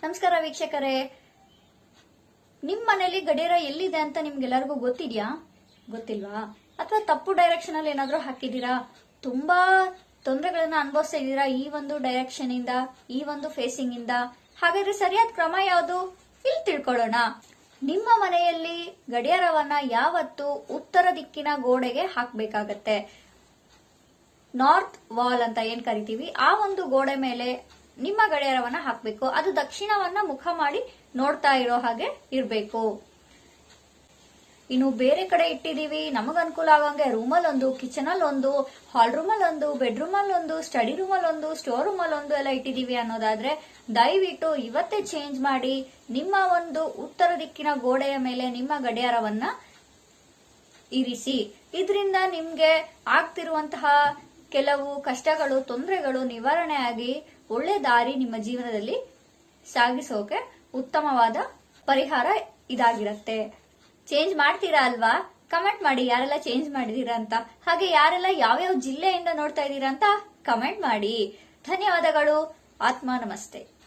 ನಮಸ್ಕಾರ ವೀಕ್ಷಕರೇ, ನಿಮ್ ಮನೇಲಿ ಗಡಿಯಾರ ಎಲ್ಲಿದೆ ಅಂತ ನಿಮ್ಗೆಲ್ಲರಿಗೂ ಗೊತ್ತಿದ್ಯಾ? ಗೊತ್ತಿಲ್ವಾ? ಅಥವಾ ತಪ್ಪು ಡೈರೆಕ್ಷನ್ ಅಲ್ಲಿ ಏನಾದ್ರೂ ಹಾಕಿದೀರಾ? ತುಂಬಾ ತೊಂದರೆಗಳನ್ನ ಅನುಭವಿಸ್ತಾ ಇದೀರಾ ಈ ಒಂದು ಡೈರೆಕ್ಷನ್ ಇಂದ, ಈ ಒಂದು ಫೇಸಿಂಗ್ ಇಂದ? ಹಾಗಾದ್ರೆ ಸರಿಯಾದ ಕ್ರಮ ಯಾವುದು? ಇಲ್ಲಿ ತಿಳ್ಕೊಳ್ಳೋಣ. ನಿಮ್ಮ ಮನೆಯಲ್ಲಿ ಗಡಿಯಾರವನ್ನ ಯಾವತ್ತು ಉತ್ತರ ದಿಕ್ಕಿನ ಗೋಡೆಗೆ ಹಾಕ್ಬೇಕಾಗತ್ತೆ. ನಾರ್ತ್ ವಾಲ್ ಅಂತ ಏನ್ ಕರಿತೀವಿ, ಆ ಒಂದು ಗೋಡೆ ಮೇಲೆ ನಿಮ್ಮ ಗಡಿಯಾರವನ್ನ ಹಾಕ್ಬೇಕು. ಅದು ದಕ್ಷಿಣವನ್ನ ಮುಖ ಮಾಡಿ ನೋಡ್ತಾ ಇರೋ ಹಾಗೆ ಇರ್ಬೇಕು. ಇನ್ನು ಬೇರೆ ಕಡೆ ಇಟ್ಟಿದೀವಿ, ನಮಗ್ ಅನುಕೂಲ ಆಗಂಗೆ ರೂಮಲ್ ಒಂದು, ಕಿಚನ್ ಅಲ್ಲಿ ಒಂದು, ಹಾಲ್ ರೂಮಲ್ ಒಂದು, ಬೆಡ್ರೂಮ್ ಅಲ್ಲಿ ಒಂದು, ಸ್ಟಡಿ ರೂಮ್ ಅಲ್ಲಿ ಒಂದು, ಸ್ಟೋರ್ ರೂಮ್ ಅಲ್ಲಿ ಒಂದು ಎಲ್ಲ ಇಟ್ಟಿದೀವಿ ಅನ್ನೋದಾದ್ರೆ ದಯವಿಟ್ಟು ಇವತ್ತೇ ಚೇಂಜ್ ಮಾಡಿ ನಿಮ್ಮ ಒಂದು ಉತ್ತರ ದಿಕ್ಕಿನ ಗೋಡೆಯ ಮೇಲೆ ನಿಮ್ಮ ಗಡಿಯಾರವನ್ನ ಇರಿಸಿ. ಇದರಿಂದ ನಿಮ್ಗೆ ಆಗ್ತಿರುವಂತಹ ಕೆಲವು ಕಷ್ಟಗಳು, ತೊಂದರೆಗಳು ನಿವಾರಣೆ ಆಗಿ ಒಳ್ಳೆ ದಾರಿ ನಿಮ್ಮ ಜೀವನದಲ್ಲಿ ಸಾಗಿಸೋಕೆ ಉತ್ತಮವಾದ ಪರಿಹಾರ ಇದಾಗಿರುತ್ತೆ. ಚೇಂಜ್ ಮಾಡ್ತೀರಾ ಅಲ್ವಾ? ಕಮೆಂಟ್ ಮಾಡಿ ಯಾರೆಲ್ಲ ಚೇಂಜ್ ಮಾಡಿದೀರಾ ಅಂತ. ಹಾಗೆ ಯಾರೆಲ್ಲ ಯಾವ್ಯಾವ ಜಿಲ್ಲೆಯಿಂದ ನೋಡ್ತಾ ಇದ್ದೀರಾ ಅಂತ ಕಮೆಂಟ್ ಮಾಡಿ. ಧನ್ಯವಾದಗಳು. ಆತ್ಮ ನಮಸ್ತೆ.